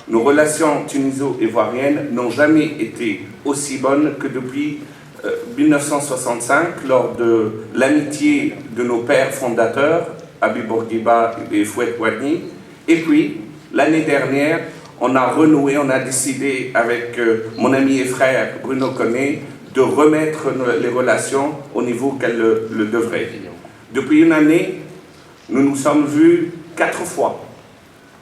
Nos relations tuniso-ivoiriennes n'ont jamais été aussi bonnes que depuis 1965, lors de l'amitié de nos pères fondateurs, Habib Bourguiba et Fouad Ouadni. Et puis, l'année dernière, on a renoué, on a décidé avec mon ami et frère Bruno Koné de remettre les relations au niveau qu'elles le devraient. Depuis une année, nous nous sommes vus 4 fois.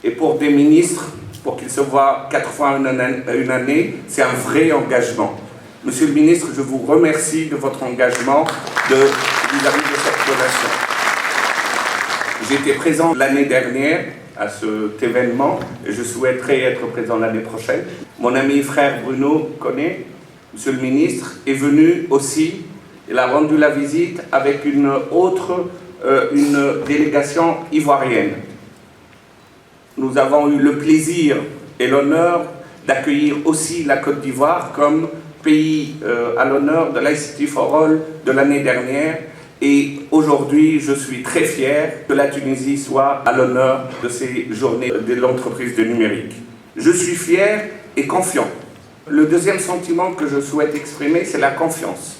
Et pour des ministres, pour qu'ils se voient 4 fois une année, c'est un vrai engagement. Monsieur le ministre, je vous remercie de votre engagement vis-à-vis de cette relation. J'étais présent l'année dernière à cet événement et je souhaiterais être présent l'année prochaine. Mon ami et frère Bruno Koné, monsieur le ministre, est venu aussi. Il a rendu la visite avec une délégation ivoirienne. Nous avons eu le plaisir et l'honneur d'accueillir aussi la Côte d'Ivoire comme pays à l'honneur de l'ICT for All de l'année dernière. Et aujourd'hui, je suis très fier que la Tunisie soit à l'honneur de ces journées de l'entreprise de numérique. Je suis fier et confiant. Le deuxième sentiment que je souhaite exprimer, c'est la confiance.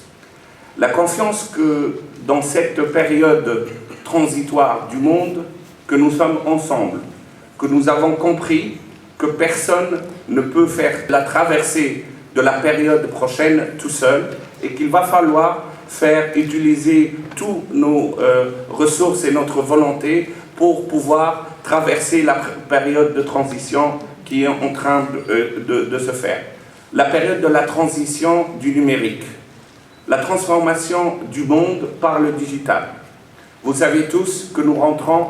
La confiance que dans cette période transitoire du monde, que nous sommes ensemble, que nous avons compris que personne ne peut faire la traversée de la période prochaine tout seul et qu'il va falloir utiliser toutes nos ressources et notre volonté pour pouvoir traverser la période de transition qui est en train de se faire. La période de la transition du numérique, la transformation du monde par le digital. Vous savez tous que nous rentrons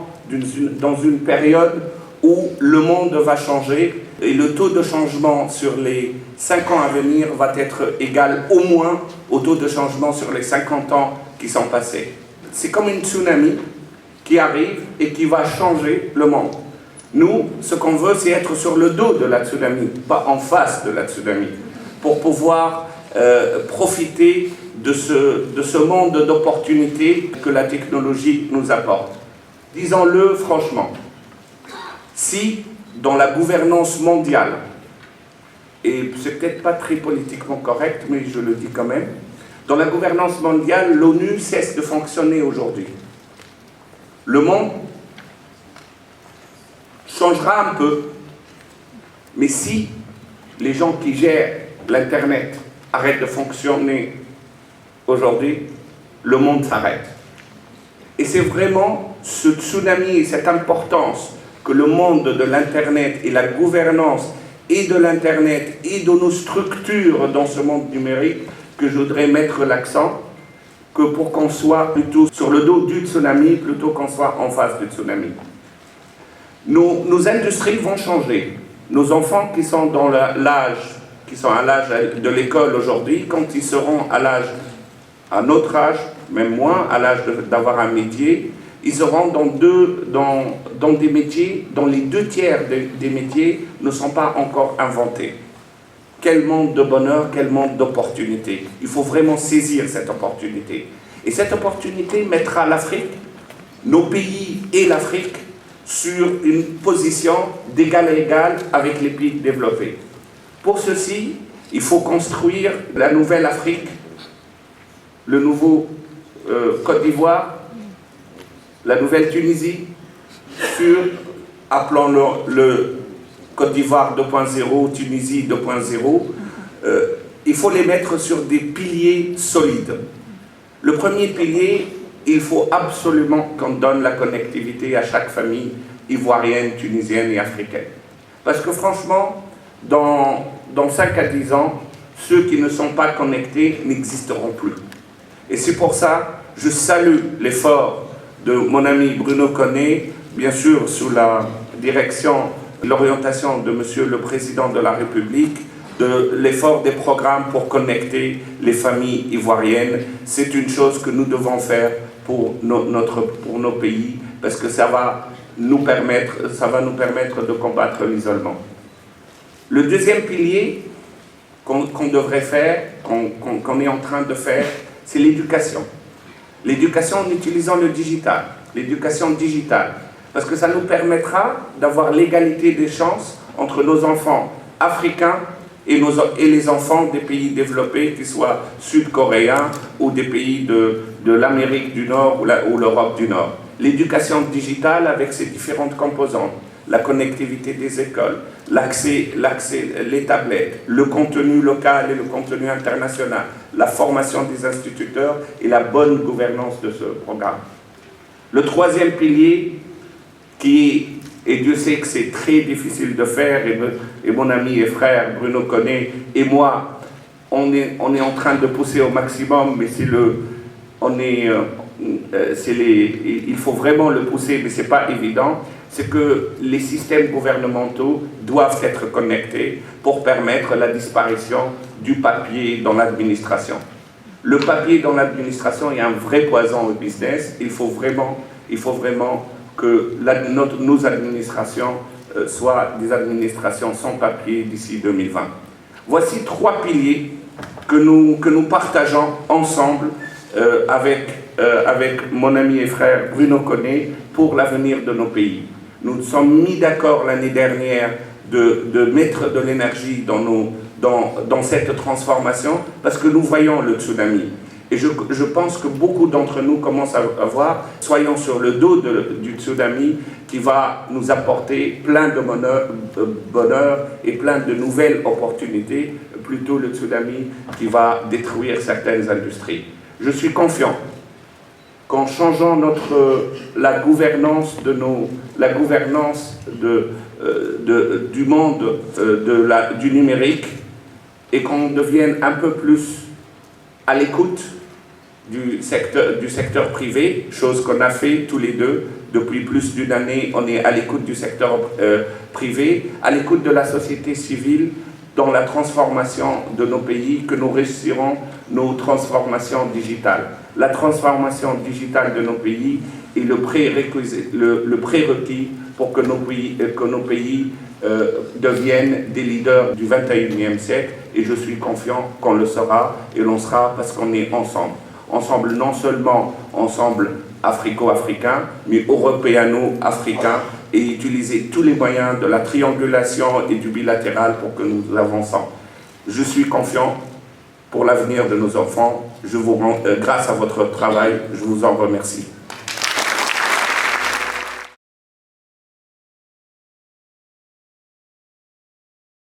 dans une période où le monde va changer et le taux de changement sur les 5 ans à venir va être égal au moins au taux de changement sur les 50 ans qui sont passés. C'est comme une tsunami qui arrive et qui va changer le monde. Nous, ce qu'on veut, c'est être sur le dos de la tsunami, pas en face de la tsunami, pour pouvoir profiter de ce monde d'opportunités que la technologie nous apporte. Disons-le franchement, si dans la gouvernance mondiale, et c'est peut-être pas très politiquement correct, mais je le dis quand même, dans la gouvernance mondiale, l'ONU cesse de fonctionner aujourd'hui. Le monde changera un peu, mais si les gens qui gèrent l'Internet arrêtent de fonctionner aujourd'hui, le monde s'arrête. Et c'est vraiment ce tsunami et cette importance que le monde de l'Internet et la gouvernance et de l'Internet et de nos structures dans ce monde numérique que je voudrais mettre l'accent, que pour qu'on soit plutôt sur le dos du tsunami plutôt qu'on soit en face du tsunami. Nos industries vont changer. Nos enfants qui sont à l'âge de l'école aujourd'hui, quand ils seront à notre âge, même moins, à l'âge d'avoir un métier, ils seront dans des métiers dont les 2 tiers des métiers ne sont pas encore inventés. Quel monde de bonheur, quel monde d'opportunités. Il faut vraiment saisir cette opportunité. Et cette opportunité mettra l'Afrique, nos pays et l'Afrique, sur une position d'égal à égal avec les pays développés. Pour ceci, il faut construire la nouvelle Afrique, le nouveau Côte d'Ivoire, la nouvelle Tunisie, appelons-le le Côte d'Ivoire 2.0, Tunisie 2.0, il faut les mettre sur des piliers solides. Le premier pilier, il faut absolument qu'on donne la connectivité à chaque famille ivoirienne, tunisienne et africaine. Parce que franchement, dans 5 à 10 ans, ceux qui ne sont pas connectés n'existeront plus. Et c'est pour ça que je salue l'effort de mon ami Bruno Koné, bien sûr sous la direction, l'orientation de Monsieur le Président de la République, de l'effort des programmes pour connecter les familles ivoiriennes. C'est une chose que nous devons faire pour nos pays, parce que ça va nous permettre de combattre l'isolement. Le deuxième pilier qu'on devrait faire, qu'on est en train de faire, c'est l'éducation. L'éducation en utilisant le digital, l'éducation digitale, parce que ça nous permettra d'avoir l'égalité des chances entre nos enfants africains et les enfants des pays développés, qu'ils soient sud-coréens ou des pays de l'Amérique du Nord ou l'Europe du Nord. L'éducation digitale avec ses différentes composantes, la connectivité des écoles, l'accès, les tablettes, le contenu local et le contenu international, la formation des instituteurs et la bonne gouvernance de ce programme. Le troisième pilier, et Dieu sait que c'est très difficile de faire, et mon ami et frère Bruno Koné et moi, on est en train de pousser au maximum, mais il faut vraiment le pousser, mais ce n'est pas évident, c'est que les systèmes gouvernementaux doivent être connectés pour permettre la disparition du papier dans l'administration. Le papier dans l'administration est un vrai poison au business. Il faut vraiment que nos administrations soient des administrations sans papier d'ici 2020. Voici 3 piliers que nous partageons ensemble avec mon ami et frère Bruno Koné pour l'avenir de nos pays. Nous nous sommes mis d'accord l'année dernière de mettre de l'énergie dans cette transformation parce que nous voyons le tsunami. Et je pense que beaucoup d'entre nous commencent à voir, soyons sur le dos du tsunami qui va nous apporter plein de bonheur et plein de nouvelles opportunités, plutôt le tsunami qui va détruire certaines industries. Je suis confiant qu'en changeant la gouvernance du monde du numérique et qu'on devienne un peu plus à l'écoute du secteur privé, chose qu'on a fait tous les deux. Depuis plus d'une année, on est à l'écoute du secteur privé, à l'écoute de la société civile dans la transformation de nos pays, que nous réussirons nos transformations digitales. La transformation digitale de nos pays est le prérequis pour que nos pays deviennent des leaders du 21e siècle, et je suis confiant qu'on le sera, et l'on sera parce qu'on est ensemble. Ensemble, non seulement ensemble africo-africain, mais européano-africain, et utiliser tous les moyens de la triangulation et du bilatéral pour que nous avançons. Je suis confiant pour l'avenir de nos enfants. Grâce à votre travail, je vous en remercie.